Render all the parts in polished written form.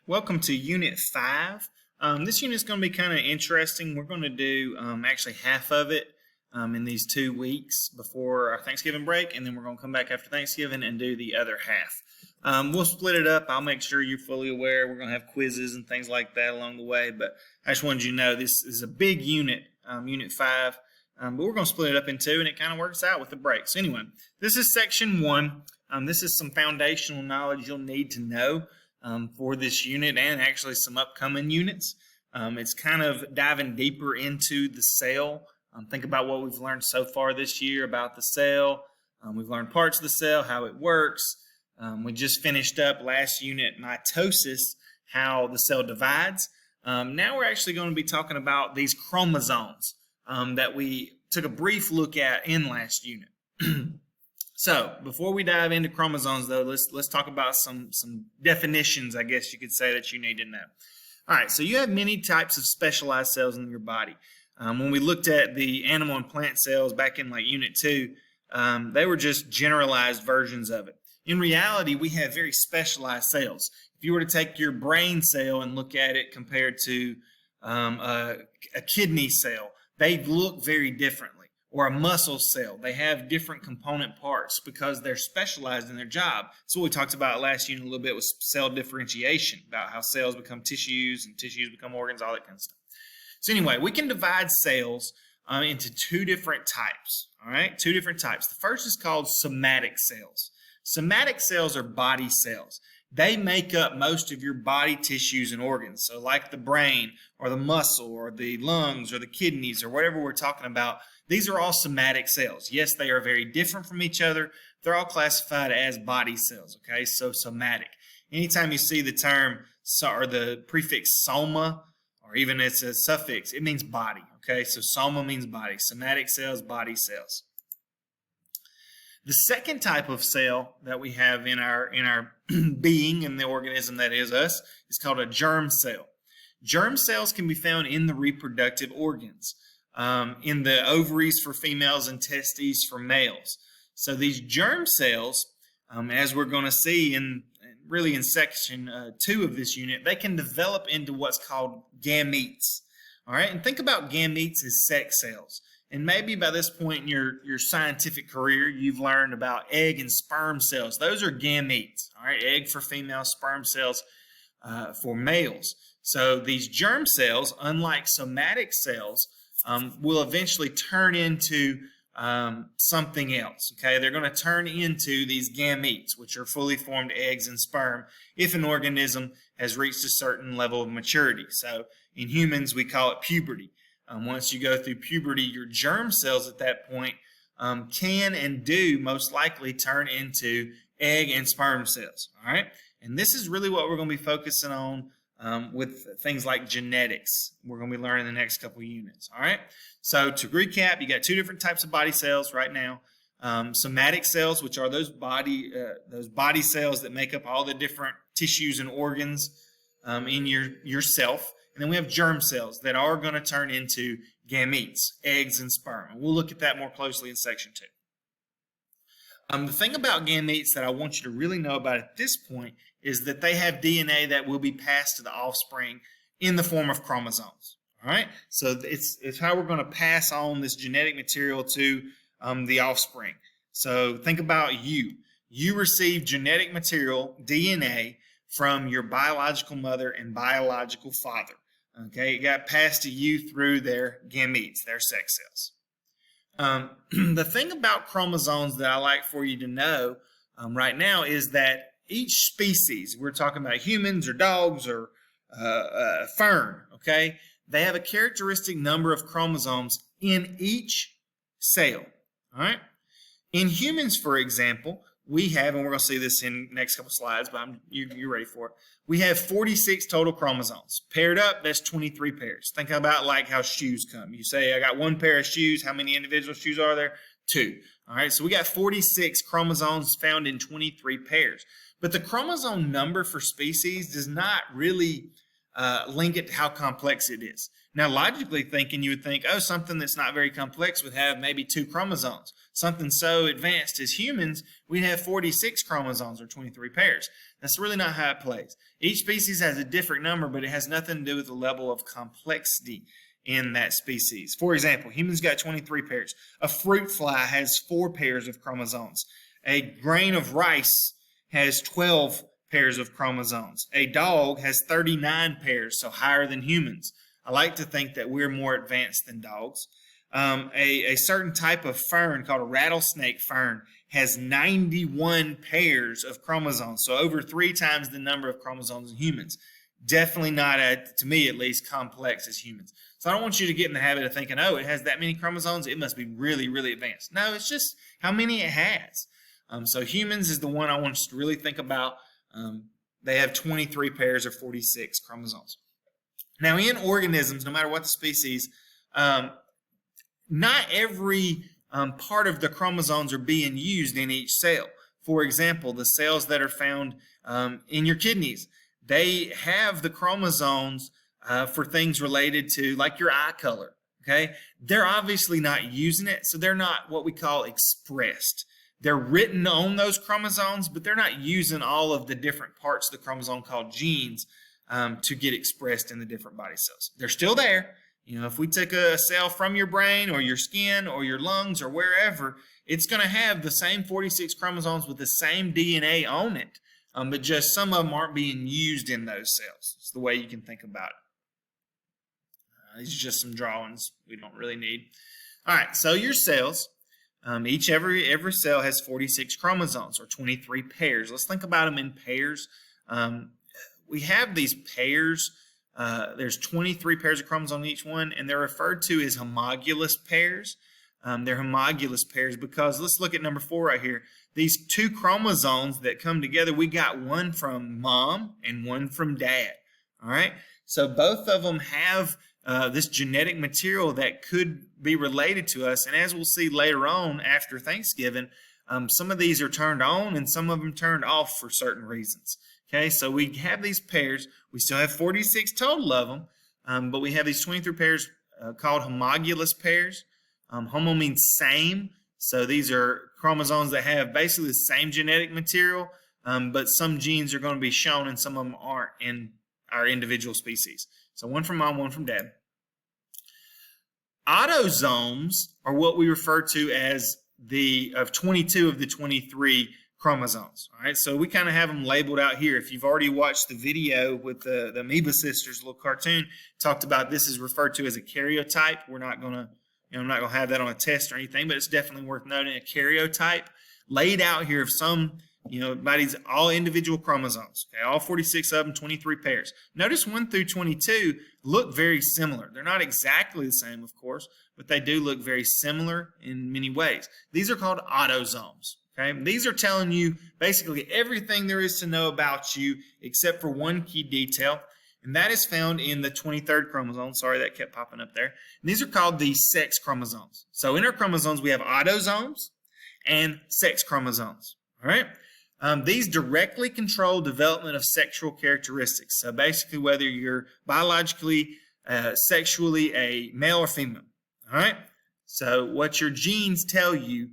Welcome to Unit 5. This unit is going to be kind of interesting. We're going to do actually half of it in these 2 weeks before our Thanksgiving break, and then we're going to come back after Thanksgiving and do the other half. We'll split it up. I'll make sure you're fully aware. We're going to have quizzes and things like that along the way, but I just wanted you to know this is a big unit, Unit 5, but we're going to split it up in 2, and it kind of works out with the breaks. Anyway, this is Section 1. This is some foundational knowledge you'll need to know for this unit and actually some upcoming units. It's kind of diving deeper into the cell. Think about what we've learned so far this year about the cell. We've learned parts of the cell, how it works. We just finished up last unit, Meiosis, how the cell divides. Now we're actually going to be talking about these chromosomes that we took a brief look at in last unit. So before we dive into chromosomes, though, let's talk about some definitions, I guess you could say, that you need to know. All right, so you have many types of specialized cells in your body. When we looked at the animal and plant cells back in like Unit 2, they were just generalized versions of it. In reality, we have very specialized cells. If you were to take your brain cell and look at it compared to a kidney cell, they look very differently. Or a muscle cell. They have different component parts because they're specialized in their job. So what we talked about last unit a little bit was cell differentiation, about how cells become tissues and tissues become organs, all that kind of stuff. So anyway, we can divide cells into 2 different types, all right? 2 different types. The first is called somatic cells. Somatic cells are body cells. They make up most of your body tissues and organs. So like the brain or the muscle or the lungs or the kidneys or whatever we're talking about, these are all somatic cells. Yes, they are very different from each other. They're all classified as body cells, okay? So somatic. Anytime you see the term or the prefix soma, or even it's a suffix, it means body, okay? So soma means body. Somatic cells, body cells. The second type of cell that we have in our being, in the organism that is us, is called a germ cell. Germ cells can be found in the reproductive organs, in the ovaries for females and testes for males. So these germ cells, as we're going to see in section 2 of this unit, they can develop into what's called gametes. All right, and think about gametes as sex cells. And maybe by this point in your scientific career, you've learned about egg and sperm cells. Those are gametes. All right, egg for females, sperm cells for males. So these germ cells, unlike somatic cells, will eventually turn into something else. Okay, they're going to turn into these gametes, which are fully formed eggs and sperm, if an organism has reached a certain level of maturity. So in humans, we call it puberty. Once you go through puberty, your germ cells at that point can and do most likely turn into egg and sperm cells. All right, and this is really what we're going to be focusing on with things like genetics. We're going to be learning the next couple of units. All right, so to recap, you got 2 different types of body cells right now. Somatic cells, which are those body cells that make up all the different tissues and organs in yourself. And then we have germ cells that are going to turn into gametes, eggs and sperm. And we'll look at that more closely in section 2. The thing about gametes that I want you to really know about at this point is that they have DNA that will be passed to the offspring in the form of chromosomes. All right, so it's how we're going to pass on this genetic material to the offspring. So think about you. You receive genetic material, DNA, from your biological mother and biological father. Okay, it got passed to you through their gametes, their sex cells. The thing about chromosomes that I like for you to know right now is that each species, we're talking about humans or dogs or fern, okay, they have a characteristic number of chromosomes in each cell. All right, in humans, for example, we have, and we're going to see this in the next couple slides, but you're ready for it. We have 46 total chromosomes. Paired up, that's 23 pairs. Think about like how shoes come. You say, I got 1 pair of shoes. How many individual shoes are there? 2. All right, so we got 46 chromosomes found in 23 pairs. But the chromosome number for species does not really link it to how complex it is. Now, logically thinking, you would think, oh, something that's not very complex would have maybe 2 chromosomes. Something so advanced as humans, we'd have 46 chromosomes or 23 pairs. That's really not how it plays. Each species has a different number, but it has nothing to do with the level of complexity in that species. For example, humans got 23 pairs. A fruit fly has 4 pairs of chromosomes. A grain of rice has 12 pairs of chromosomes. A dog has 39 pairs, so higher than humans. I like to think that we're more advanced than dogs. A certain type of fern called a rattlesnake fern has 91 pairs of chromosomes, so over 3 times the number of chromosomes in humans. Definitely not, to me at least, complex as humans. So I don't want you to get in the habit of thinking, oh, it has that many chromosomes, it must be really, really advanced. No, it's just how many it has. So humans is the one I want us to really think about. They have 23 pairs or 46 chromosomes. Now, in organisms, no matter what the species, not every part of the chromosomes are being used in each cell. For example, the cells that are found in your kidneys, they have the chromosomes for things related to, like your eye color, okay? They're obviously not using it, so they're not what we call expressed. They're written on those chromosomes, but they're not using all of the different parts of the chromosome called genes to get expressed in the different body cells. They're still there. You know, if we took a cell from your brain or your skin or your lungs or wherever, it's going to have the same 46 chromosomes with the same DNA on it, but just some of them aren't being used in those cells. It's the way you can think about it. These are just some drawings we don't really need. All right, so your cells, every cell has 46 chromosomes or 23 pairs. Let's think about them in pairs. We have these pairs. There's 23 pairs of chromosomes in each one, and they're referred to as homologous pairs. They're homologous pairs because let's look at number 4 right here. These 2 chromosomes that come together, we got one from mom and one from dad. All right, so both of them have this genetic material that could be related to us, and as we'll see later on after Thanksgiving, some of these are turned on and some of them turned off for certain reasons. Okay, so we have these pairs. We still have 46 total of them, but we have these 23 pairs called homologous pairs. Homo means same, so these are chromosomes that have basically the same genetic material, but some genes are going to be shown and some of them aren't in our individual species. So one from mom, one from dad. Autosomes are what we refer to as 22 of the 23 chromosomes. All right, so we kind of have them labeled out here. If you've already watched the video with the Amoeba Sisters little cartoon, talked about this is referred to as a karyotype. We're not going to, I'm not going to have that on a test or anything, but it's definitely worth noting. A karyotype laid out here of some, body's all individual chromosomes. Okay, all 46 of them, 23 pairs. Notice 1 through 22 look very similar. They're not exactly the same, of course, but they do look very similar in many ways. These are called autosomes. Okay, these are telling you basically everything there is to know about you except for one key detail, and that is found in the 23rd chromosome. Sorry, that kept popping up there. And these are called the sex chromosomes. So in our chromosomes, we have autosomes and sex chromosomes. All right, these directly control development of sexual characteristics. So basically, whether you're biologically, sexually a male or female. All right. So what your genes tell you.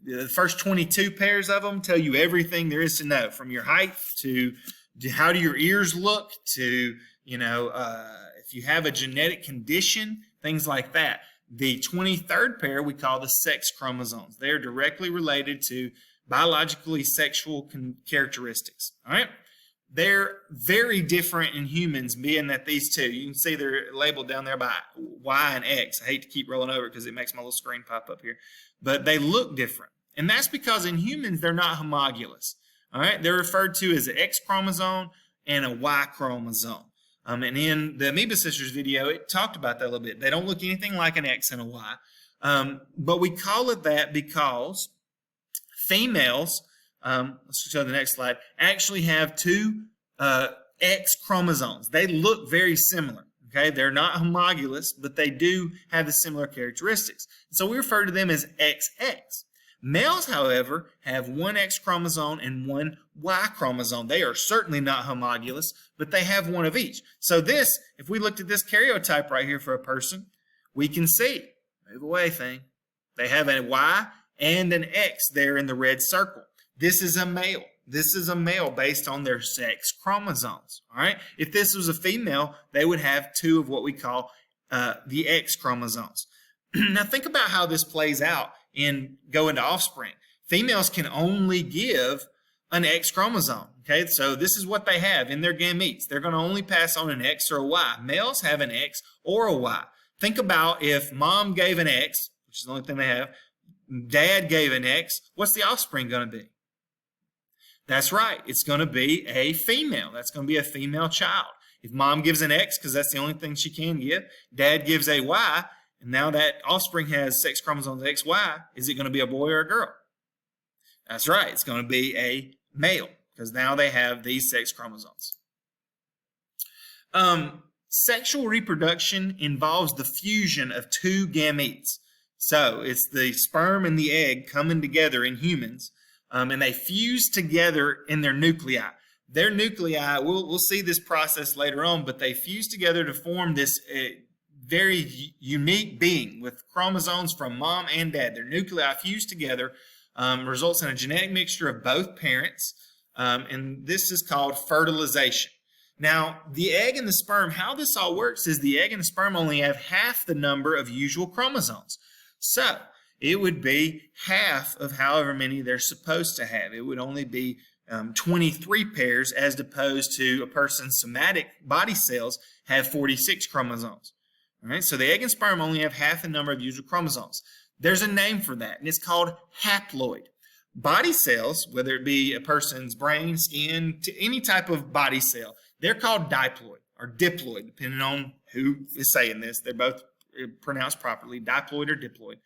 The first 22 pairs of them tell you everything there is to know, from your height to how do your ears look to, if you have a genetic condition, things like that. The 23rd pair we call the sex chromosomes. They're directly related to biologically sexual characteristics. All right. They're very different in humans, being that these two, you can see they're labeled down there by Y and X. I hate to keep rolling over because it makes my little screen pop up here, but they look different. And that's because in humans, they're not homologous. All right, they're referred to as an X chromosome and a Y chromosome. And in the Amoeba Sisters video, it talked about that a little bit. They don't look anything like an X and a Y. But we call it that because females, let's go to the next slide, actually have 2 X chromosomes. They look very similar. Okay, they're not homologous, but they do have the similar characteristics. So we refer to them as XX. Males, however, have one X chromosome and one Y chromosome. They are certainly not homologous, but they have one of each. So this, if we looked at this karyotype right here for a person, we can see, move away thing, they have a Y and an X there in the red circle. This is a male. This is a male based on their sex chromosomes. All right. If this was a female, they would have two of what we call the X chromosomes. Now think about how this plays out in going to offspring. Females can only give an X chromosome. Okay, so this is what they have in their gametes. They're going to only pass on an X or a Y. Males have an X or a Y. Think about if mom gave an X, which is the only thing they have, dad gave an X, what's the offspring going to be? That's right, it's going to be a female. That's going to be a female child. If mom gives an X, because that's the only thing she can give, dad gives a Y, and now that offspring has sex chromosomes XY, is it going to be a boy or a girl? That's right, it's going to be a male, because now they have these sex chromosomes. Sexual reproduction involves the fusion of two gametes. So it's the sperm and the egg coming together in humans, and they fuse together in their nuclei. Their nuclei, we'll see this process later on, but they fuse together to form this very unique being with chromosomes from mom and dad. Their nuclei fuse together, results in a genetic mixture of both parents, and this is called fertilization. Now, the egg and the sperm, how this all works is the egg and the sperm only have half the number of usual chromosomes. So it would be half of however many they're supposed to have. It would only be 23 pairs as opposed to a person's somatic body cells have 46 chromosomes. All right, so the egg and sperm only have half the number of usual chromosomes. There's a name for that, and it's called haploid. Body cells, whether it be a person's brain, skin, to any type of body cell, they're called diploid or diploid, depending on who is saying this. They're both pronounced properly, diploid or diploid.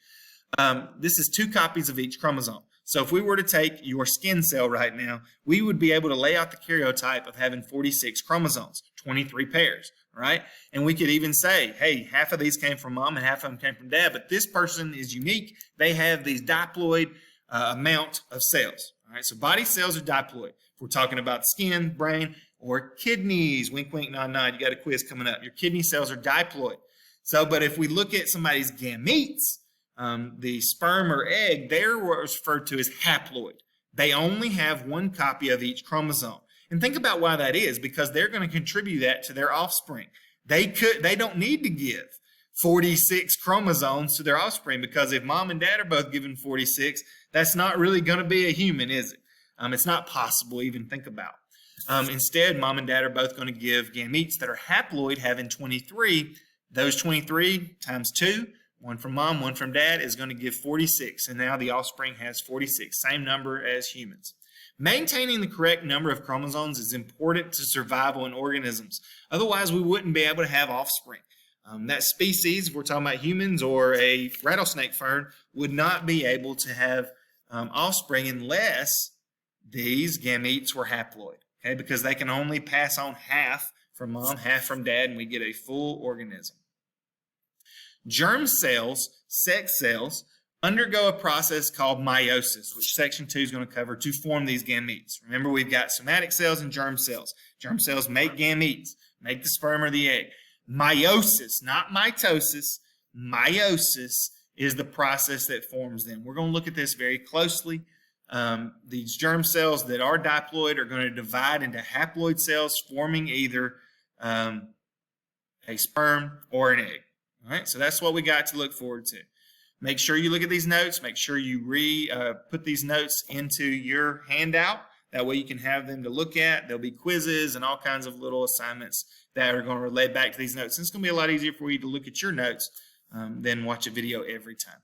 This is two copies of each chromosome. So if we were to take your skin cell right now, we would be able to lay out the karyotype of having 46 chromosomes, 23 pairs, right? And we could even say, hey, half of these came from mom and half of them came from dad, but this person is unique. They have these diploid amount of cells, all right? So body cells are diploid. If we're talking about skin, brain, or kidneys, wink, wink, nod, nod, you got a quiz coming up. Your kidney cells are diploid. So, but if we look at somebody's gametes, the sperm or egg, they're what's referred to as haploid. They only have one copy of each chromosome. And think about why that is, because they're going to contribute that to their offspring. They don't need to give 46 chromosomes to their offspring, because if mom and dad are both given 46, that's not really going to be a human, is it? It's not possible to even think about. Instead, mom and dad are both going to give gametes that are haploid, having 23. Those 23 times 2, one from mom, one from dad, is going to give 46. And now the offspring has 46, same number as humans. Maintaining the correct number of chromosomes is important to survival in organisms. Otherwise, we wouldn't be able to have offspring. That species, if we're talking about humans or a rattlesnake fern, would not be able to have offspring unless these gametes were haploid. Okay, because they can only pass on half from mom, half from dad, and we get a full organism. Germ cells, sex cells, undergo a process called meiosis, which section 2 is going to cover, to form these gametes. Remember, we've got somatic cells and germ cells. Germ cells make gametes, make the sperm or the egg. Meiosis, not mitosis, meiosis is the process that forms them. We're going to look at this very closely. These germ cells that are diploid are going to divide into haploid cells, forming either a sperm or an egg. All right, so that's what we got to look forward to. Make sure you look at these notes. Make sure you put these notes into your handout. That way you can have them to look at. There'll be quizzes and all kinds of little assignments that are going to relate back to these notes. And it's going to be a lot easier for you to look at your notes than watch a video every time.